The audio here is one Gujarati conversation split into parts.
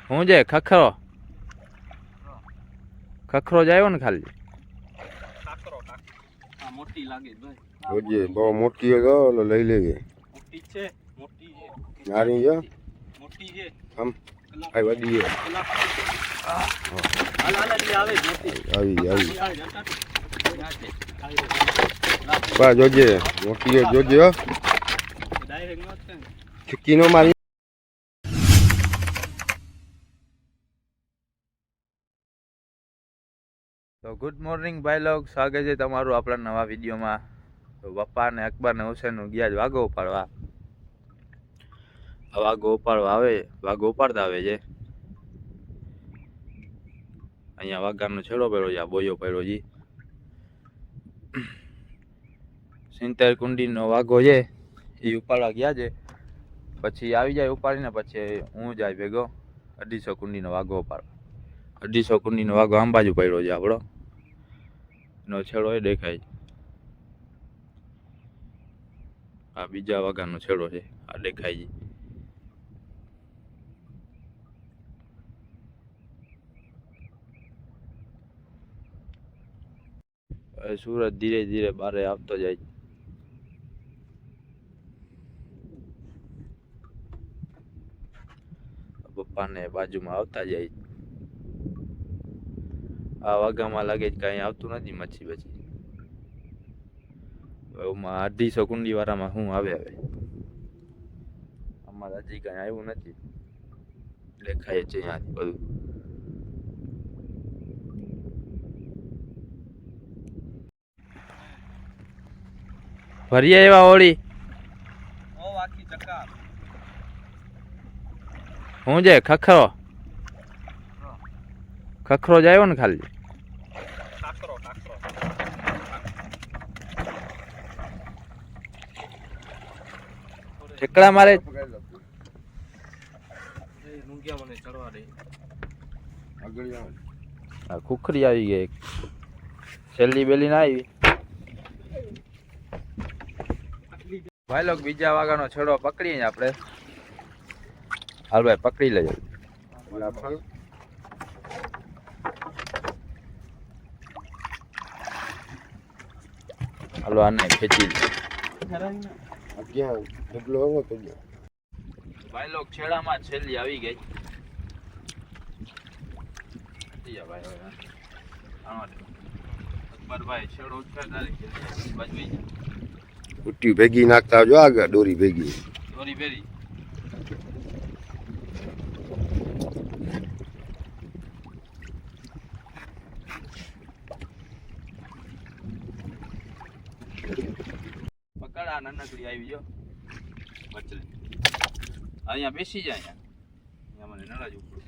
હું છે ખખરો ખખરો જ આવ્યો ને ખાલી મોટી લાગે ભાઈ જોજે બહુ મોટી હે ગો લઈ લેજે મોટી છે મોટી છે નારી જો મોટી છે આમ આ વડી હે હાલ હાલ આવે મોટી આવી બા જોજે મોટી હે જોજે હો ડાયરેક્ટ નોટ કરે ચીકી નો મારી તો ગુડ મોર્નિંગ ભાઈ લોગ, સ્વાગત છે તમારું આપણા નવા વિડીયોમાં. તો પપ્પા ને અકબર ને હુસેન ગયા જ વાઘો ઉપાડવા. વાઘો ઉપાડવા આવે, વાઘો ઉપાડતા આવે છે. અહીંયા વાઘાનો છેડો પડ્યો છે, આ બોયો પડ્યો છે. 70 કુંડીનો વાઘો છે, એ ઉપાડવા ગયા છે. પછી આવી જાય ઉપાડીને પછી હું જાય ભેગો 250 કુંડીનો વાઘો ઉપાડવા. 250 કુંડીનો વાઘો આમ બાજુ પડ્યો છે આપણો. નો છેડો એ દેખાય. આ બીજા વાઘાનો છેડો છે, આ દેખાય છે. સુરત ધીરે ધીરે બારે આવતો જાય. પપ્પાને બાજુમાં આવતા જાય. આ વાઘામાં લાગે છે કઈ આવતું નથી મચ્છી બચી. એમાં 250 કુંડી વાળામાં શું આવે હવે અમારે હજી કઈ આવ્યું નથી. દેખાય છે અહીંયાથી બધું. ભરીએ એવા હોળી ઓ આખી ચક્કા હું છે ખખરો ખખરો જ આવ્યો ને ખાલી કાકરો કાકરો ઠેકડા મારે નુંગિયા મને ચડવા દે આગળ જાવ આ ખુખરી આવી ગઈ છેલ્લી બેલી ના આવી. ભાઈ લોક બીજા વાઘાનો છેડો પકડીએ આપણે. હાલ ભાઈ પકડી લેજો. હાલો આને ખેંચી લે. ક્યાં ઢગલો હોવો તો ભાઈ લોક છેડામાં છેલ્લી આવી ગઈ. અકબરભાઈ છેડો ઉઠાડ તારી બાજુ ઉટી ભેગી નાખતા આવજો આગળ દોરી ભેગી દોરી ભેરી. પકડ આ નાનકડી આવી જો બચલી અહીંયા બેસી જાય. અહીંયા મને નડા જ ઉપર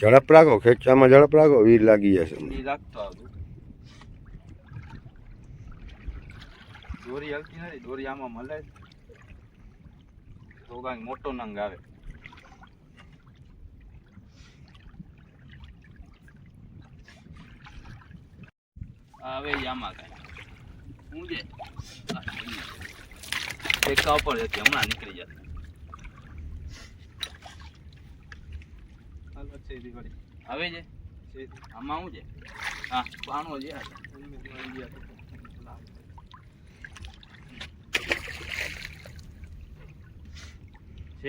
ઝડપ રાખો ખેંચવામાં ઝડપ રાખો વીર લાગી જશે રાખતો આવતું. દોરી હલતી નથી, દોરી આમાં મળે તો કાંઈક મોટો નંગ આવે. હવે આમાં કાંઈ શું છે ટેકા ઉપર જતી હમણાં નીકળી જતી. હવે છે આમાં શું છે? હા પાણો છે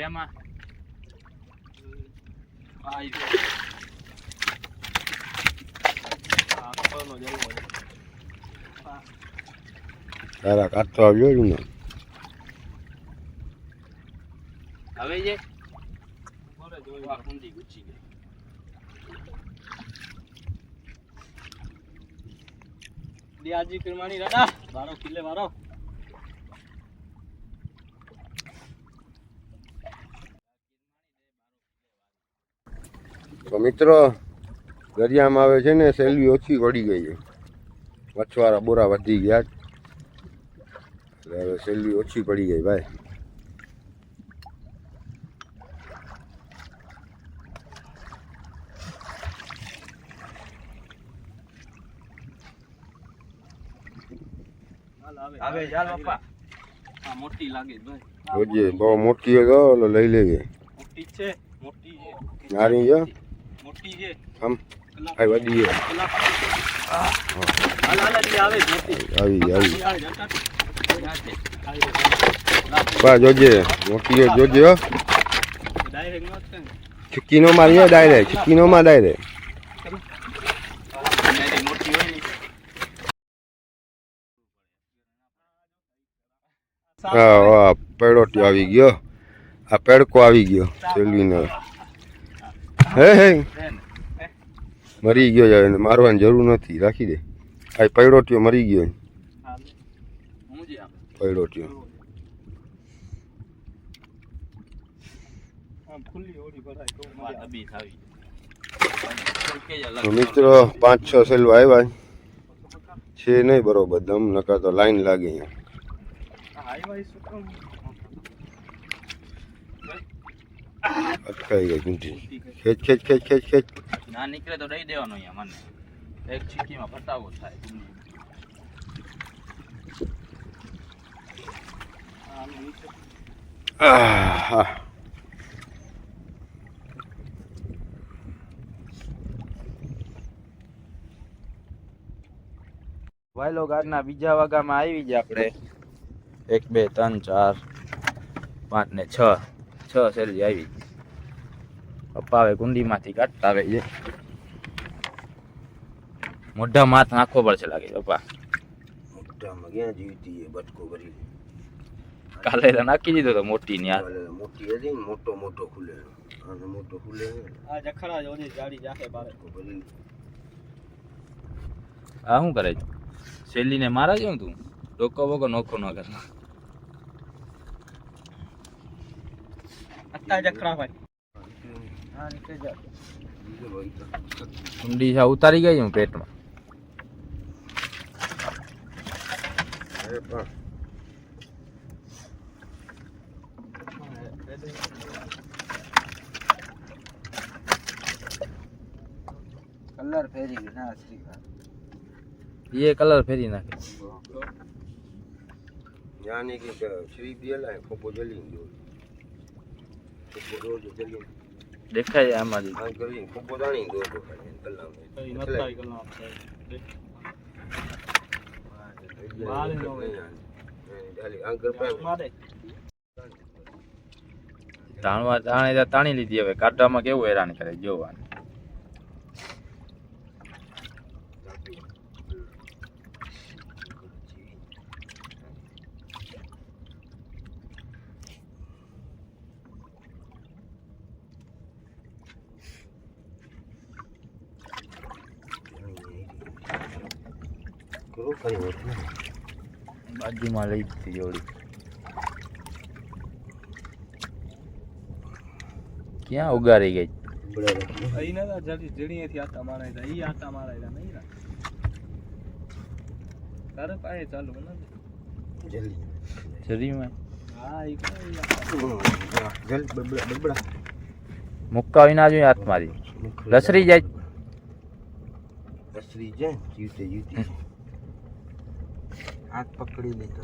એમાં તારા કાઢતો આવ્યો ને હવે છે ઊંડી ગુચી ગઈ. દિયાજી કરમાણી રાડા 12 કિલે વારો તો મિત્રો દરિયામાં આવે છે ને સેલવી ઓછી વળી ગઈ છે. મછવાળા બોરા વધી ગયા એટલે હવે સેલવી ઓછી પડી ગઈ ભાઈ. હવે ચાલ પપ્પા આ મોટી લાગે છે ભાઈ. જોજે બહુ મોટી હે તો ઓલો લઈ લેજે. મોટી છે, મોટી છે. નાની છે મોટી છે. આમ આ વડી હે. હાલ હાલ જી આવે છે મોટી. આવી આવી આવે જતા. બા જોજે મોટી હે જોજે હો. ડાયરેક્ટ નો છે. ચીકી નો મારીએ ડાયરેક્ટ ચીકી નો માં ડાયરેક્ટ. મોટી હોય ને. હા પેડોટી આવી ગયો. આ પેડકો આવી ગયો સેલ્વીનો. હે હે મરી ગયો જાય એને મારવાની જરૂર નથી રાખી દે. આ પેડોટીઓ મરી ગયો હું જે આમ પેડોટીઓ. આમ ખુલ્લી ઓડી ભરાય તો મજા બી થાવી. તો મિત્રો 5-6 સેલવા આવ્યા છે નહીં બરોબર દમ નકા તો લાઈન લાગે અહીંયા. અટકાઈ ગઈ ગુંઠી. ખેંચ ખેંચ ખેંચ ખેંચ ખેંચ. ના નીકળે તો દઈ દેવાનો અહીંયા મને. એક ચીકીમાં પટાવો થાય. આહ ભાઈ લોગ આજના બીજા વાગામાં આવી ગયા આપણે 1 2 3 4 5 ને 6 શેરડી આવી. પપ્પા હવે કુંડીમાંથી કાઢતા આવે છે. મોઢા માથ નાખવો પડશે લાગે પપ્પા. મોટામાં ક્યાં જીવતી એ બટકો ભરી. કાલે નાખી દીધો તો મોટી ને યાર. મોટી હતી ને મોટો મોટો ખુલે. આને મોટો ખુલે આ જખડા જોડી જાડી જાખે બારે ભરી. આ શું કરે છે? શેલીને મારા છે તું ડોકો બોકો નોખો ન કર. અત્તા જખડા ભાઈ. હા નીકળી જા. કુંડી છે ઉતારી ગઈ હું પેટમાં. અરે પણ કલર ફેરી ગઈ ના શ્રી એ કલર ફેરી નાખે. યાની કે શ્રી બેલા ખોપો જલી ગયો. ખોપો રોજ જલી દેખાય છે આમાંથી. આ કરી ખોપો દાણી ગયો તો કલામ. નતાઈ કલર બાલે નો ડાલી આંકર પર મારે તાણી લીધી. હવે કાઢવામાં કેવું હેરાન કરે જોવાનું. કરો કઈ હોત ને બાજુમાં લઈ દીધી જોડી. ક્યાં ઉગારી ગઈ? બડા રાખી અહીં ના જડી જડીએથી આતા મારાય તા ઈ આતા મારાય નહીં ના તારે પાએ ચાલુ નથી જલ્દી શરીરમાં હા ઈ જલ બબડા બબડા મુક્કા વિના જોઈએ હાથમાંથી લસરી જાય. દસરી જાય જીવતે જીવતી હાથ પકડી લેતો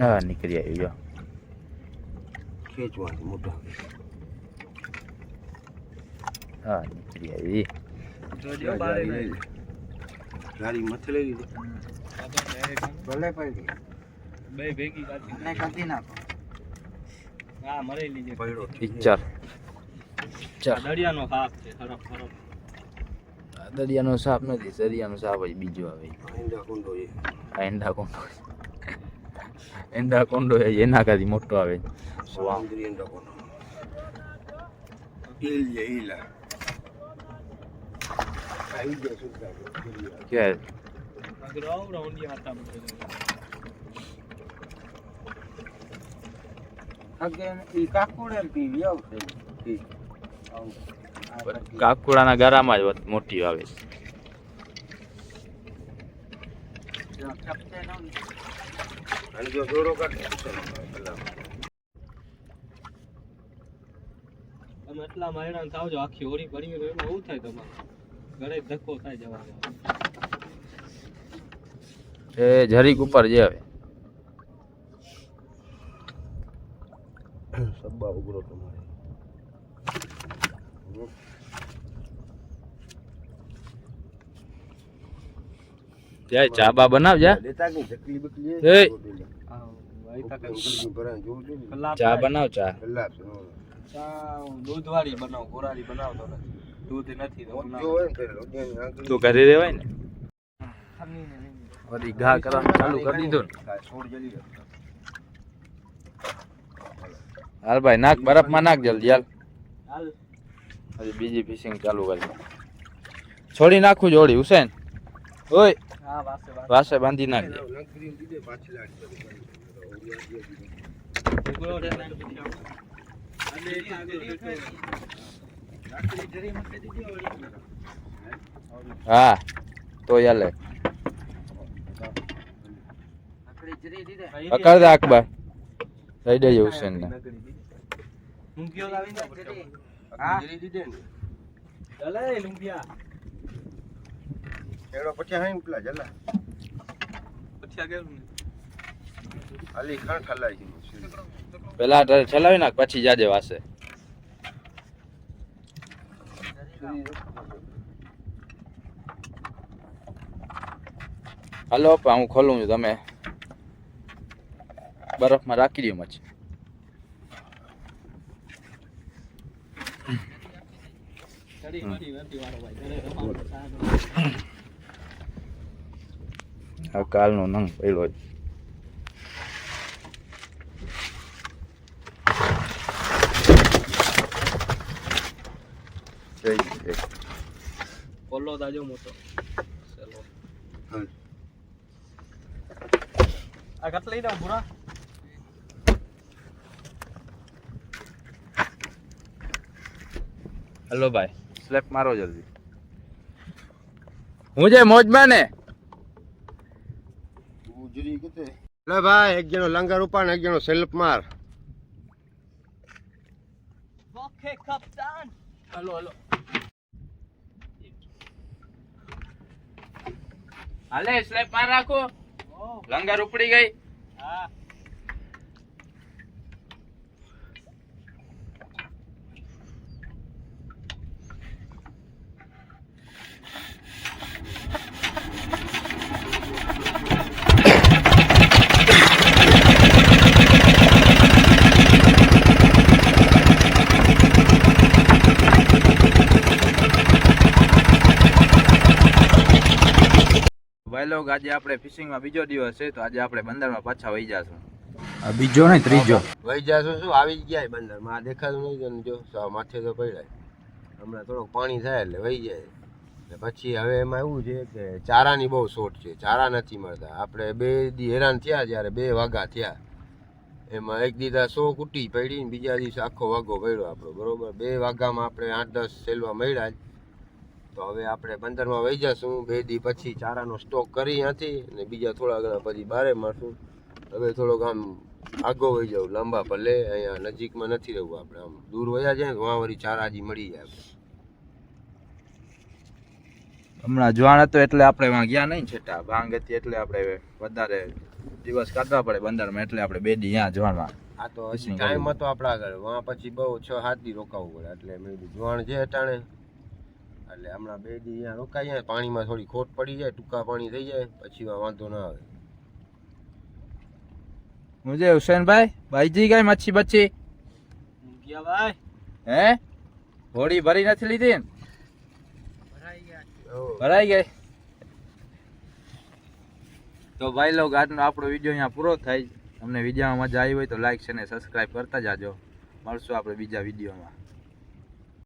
હા નીકળી આવી જો. ખેંચવાથી મોટા હા નીકળી આવી. જોજો બારે નહીં ગાડી મથે લઈ લીધી ભલે પડી બે ભેગી કાઢી ને કાઢી નાખો હા મરેલી છે પડ્યો પિક્ચર દરિયાનો હાથ છે હરફ હરફ દરિયાનો સાપ નથી. દરિયાનો સાપ જ બીજો આવે. ઈંડા કુંડો છે આ એંડા કોંડો. એંડા કોંડો એના કાથી મોટો આવે. સ્વામી ઈંડા કુંડો ઈલ ઈલા આવી ગયા સુધા કે ગ્રાઉન્ડ રાઉન્ડી આતા બધે અગેન ઈ કાકુડે પીવી આવશે કાકુડાના ગરામાં જ મોટી આવે. અને જો દોરો કાઢે તમે એટલા હેરાન થાવજો આખી હોળી પડી હોય એમાં શું થાય તમારે ઘરે ધક્કો થાય જવા એ જરીક ઉપર જે આવે સબ્બા ઉગરો તમારે જાય ચા બા બનાવ જા લેતા કે ચકલી બકલી એ કલાક ચા બનાવ ચા દૂધ વાળી બનાવ ગોરાળી બનાવતો નથી દૂધ નથી તો તું કરી રેવાય ને વળી ઘા કરવાનું ચાલુ કરી દીધું ને હાલ ભાઈ નાખ બરફમાં નાખ જલ્દી હાલ હાલ હજી બીજી ફિશિંગ ચાલુ કરી છોડી નાખું જોડી હુસેન ઓય હા વાસે વાસે બાંધી નાખજે હા તો યાલે પકડ દે અકબર દઈ દેજે હુસેન ને લુંગીઓ લાવી દે હા ચલે લુંગિયા એડો પછી હાઈ પેલા જલા પછી આગળ અલી ખાન ખલાઈ છે પેલા ચલાવી નાખ પછી જાજે વાસે હાલો પા હું ખોલું છું તમે બરફમાં રાખી દો મચ્છી ચડી મડી વેતી વાળો ભાઈ ઘરે રમાડો સાહેબ આ કાલનો નંગ પડ્યો છે કોલ્લો દાજો મોટો ચલો આ કટ લઈ દઉં પૂરા હલો ભાઈ સ્લેપ મારો જલ્દી હું જે મોજમાં ને ગુજરી કેતે લે ભાઈ એક જણો લંગર ઉપાડ ને એક જણો સેલ્ફ માર ઓકે કપ્તાન હલો હલો હાલે સ્લેપ માર રાખો લંગર ઉપડી ગઈ હા ભાઈ લોગ આજે આપણે ફિશિંગમાં બીજો દિવસ છે તો આજે આપણે બંદરમાં પાછા વહી જાશું બીજો નહીં ત્રીજો વહી જાશું શું આવી જ ગયા બંદર માં આ દેખાતું નહીં જો સાવ માથે તો પડ્યા હમણાં થોડુંક પાણી થાય એટલે વહી જાય એટલે પછી હવે એમાં એવું છે કે ચારાની બહુ શોર્ટ છે ચારા નથી મળતા આપણે 2 દી હેરાન થયા જ્યારે 2 વાગા થયા એમાં એક દીધા 100 કુટી પડી ને બીજા દિવસે આખો વાગો પડ્યો આપણો બરોબર 2 વાગામાં આપણે 8-10 સેલવા મળ્યા જ તો હવે આપણે બંદરમાં વહી જશું 2 દી પછી ચારાનો સ્ટોક કરી નથી અને બીજા થોડા ઘણા પછી બારે મારશું હવે થોડોક આમ આગો વહી જાવ લાંબા ભલે અહીંયા નજીકમાં નથી રહેવું આપણે આમ દૂર વયા જાય ને વાં વળી ચારાજી મળી જાય હમણાં જવાન હતો એટલે આપણે વાં ગયા નહીં છેટા ભાંગ હતી એટલે આપણે વધારે દિવસ કાઢવા પડે બંદરમાં એટલે આપણે 2 દી ત્યાં જવાનમાં આ તો હજી ટાઈમ હતો આપણા આગળ વાં પછી બહુ 6-7 દી રોકાવું પડે એટલે મેં કીધું જવાન છે અટાણે એટલે હમણાં 2 દી અહીંયા રોકાઈ જાય પાણીમાં થોડી ખોટ પડી જાય ટૂંકા પાણી થઈ જાય પછી વાંધો ના આવે મુજે હુસેનભાઈ ભાઈજી ગઈ મચ્છી બચ્ચી ગયા ભાઈ હે હોડી ભરી નથી લીધી ને ભરાઈ ગયા ભરાઈ ગઈ તો ભાઈ લોગ આજનો આપણો વિડીયો અહીંયા પૂરો થાય તમને વિડીયોમાં મજા આવી હોય તો લાઈક છે ને સબસ્ક્રાઈબ કરતા જાજો મળશું આપણે બીજા વિડીયોમાં